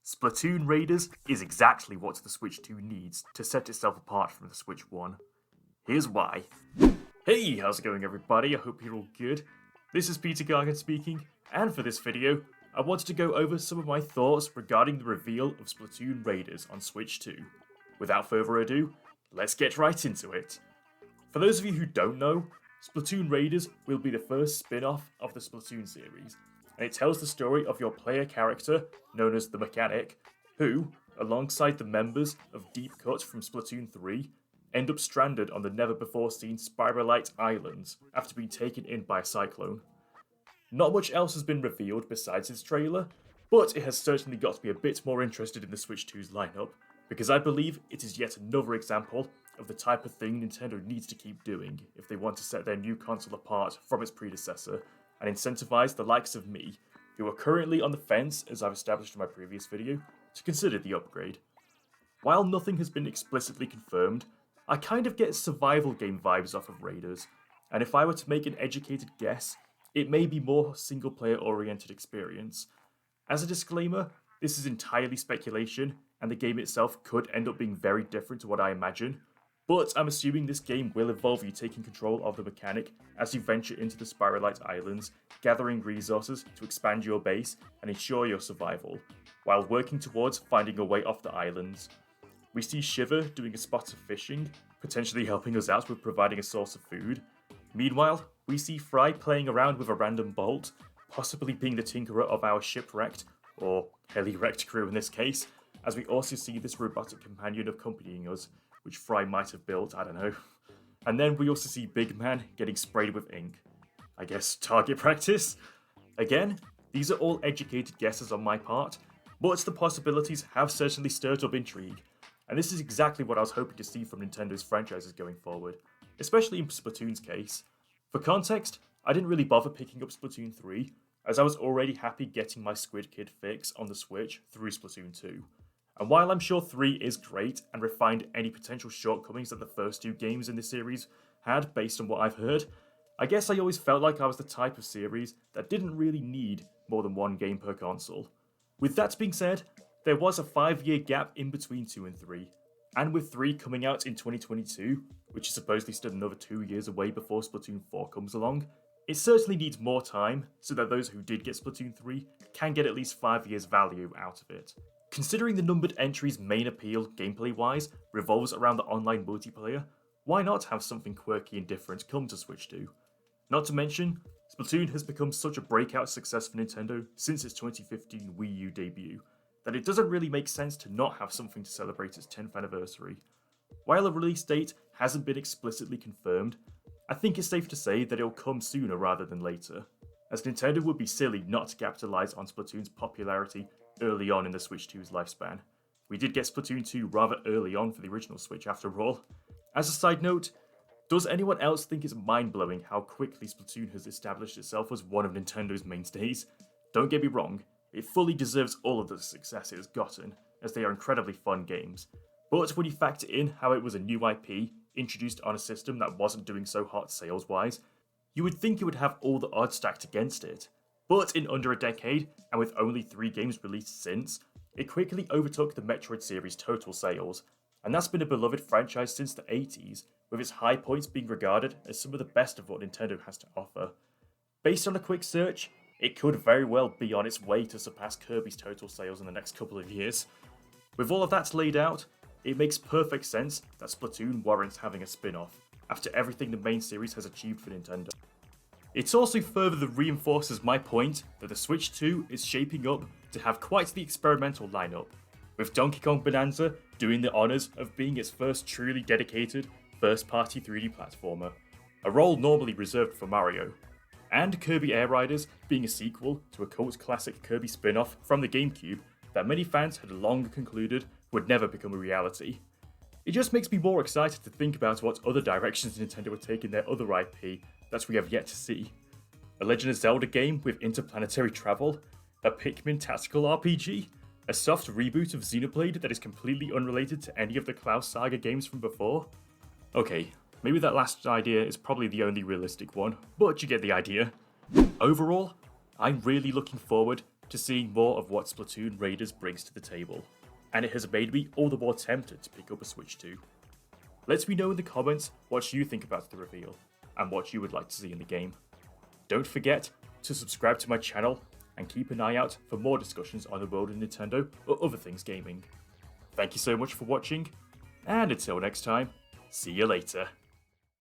Splatoon Raiders is exactly what the Switch 2 needs to set itself apart from the Switch 1. Here's why. Hey, how's it going everybody? I hope you're all good. This is Peter Gargan speaking, and for this video, I wanted to go over some of my thoughts regarding the reveal of Splatoon Raiders on Switch 2. Without further ado, let's get right into it. For those of you who don't know, Splatoon Raiders will be the first spin-off of the Splatoon series, and it tells the story of your player character, known as the Mechanic, who, alongside the members of Deep Cut from Splatoon 3, end up stranded on the never-before-seen Spiralite Islands after being taken in by a cyclone. Not much else has been revealed besides this trailer, but it has certainly got to be a bit more interested in the Switch 2's lineup, because I believe it is yet another example of the type of thing Nintendo needs to keep doing if they want to set their new console apart from its predecessor and incentivize the likes of me, who are currently on the fence, as I've established in my previous video, to consider the upgrade. While nothing has been explicitly confirmed, I kind of get survival game vibes off of Raiders, and if I were to make an educated guess, it may be more single-player oriented experience. As a disclaimer, this is entirely speculation, and the game itself could end up being very different to what I imagine, but I'm assuming this game will involve you taking control of the Mechanic as you venture into the Spiralite Islands, gathering resources to expand your base and ensure your survival, while working towards finding a way off the islands. We see Shiver doing a spot of fishing, potentially helping us out with providing a source of food. Meanwhile, we see Fry playing around with a random bolt, possibly being the tinkerer of our shipwrecked, or heli-wrecked crew in this case, as we also see this robotic companion accompanying us, which Fry might have built, I don't know. And then we also see Big Man getting sprayed with ink. I guess target practice? Again, these are all educated guesses on my part, but the possibilities have certainly stirred up intrigue, and this is exactly what I was hoping to see from Nintendo's franchises going forward, especially in Splatoon's case. For context, I didn't really bother picking up Splatoon 3, as I was already happy getting my Squid Kid fix on the Switch through Splatoon 2. And while I'm sure 3 is great and refined any potential shortcomings that the first two games in the series had based on what I've heard, I guess I always felt like I was the type of series that didn't really need more than one game per console. With that being said, there was a 5-year gap in between 2 and 3, and with 3 coming out in 2022, which is supposedly still another 2 years away before Splatoon 4 comes along, it certainly needs more time so that those who did get Splatoon 3 can get at least 5 years value out of it. Considering the numbered entry's main appeal, gameplay-wise, revolves around the online multiplayer, why not have something quirky and different come to Switch 2? Not to mention, Splatoon has become such a breakout success for Nintendo since its 2015 Wii U debut, that it doesn't really make sense to not have something to celebrate its 10th anniversary. While a release date hasn't been explicitly confirmed, I think it's safe to say that it'll come sooner rather than later, as Nintendo would be silly not to capitalize on Splatoon's popularity early on in the Switch 2's lifespan. We did get Splatoon 2 rather early on for the original Switch after all. As a side note, does anyone else think it's mind-blowing how quickly Splatoon has established itself as one of Nintendo's mainstays? Don't get me wrong, it fully deserves all of the success it has gotten, as they are incredibly fun games. But when you factor in how it was a new IP, introduced on a system that wasn't doing so hot sales-wise, you would think it would have all the odds stacked against it. But in under a decade, and with only 3 games released since, it quickly overtook the Metroid series' total sales, and that's been a beloved franchise since the 80s, with its high points being regarded as some of the best of what Nintendo has to offer. Based on a quick search, it could very well be on its way to surpass Kirby's total sales in the next couple of years. With all of that laid out, it makes perfect sense that Splatoon warrants having a spin-off, after everything the main series has achieved for Nintendo. It also further reinforces my point that the Switch 2 is shaping up to have quite the experimental lineup, with Donkey Kong Bonanza doing the honours of being its first truly dedicated, first-party 3D platformer, a role normally reserved for Mario, and Kirby Air Riders being a sequel to a cult classic Kirby spin-off from the GameCube that many fans had long concluded would never become a reality. It just makes me more excited to think about what other directions Nintendo would take in their other IP that we have yet to see. A Legend of Zelda game with interplanetary travel, a Pikmin tactical RPG, a soft reboot of Xenoblade that is completely unrelated to any of the Klaus Saga games from before. Okay, maybe that last idea is probably the only realistic one, but you get the idea. Overall, I'm really looking forward to to seeing more of what Splatoon Raiders brings to the table, and it has made me all the more tempted to pick up a Switch 2. Let me know in the comments what you think about the reveal, and what you would like to see in the game. Don't forget to subscribe to my channel, and keep an eye out for more discussions on the world of Nintendo or other things gaming. Thank you so much for watching, and until next time, see you later.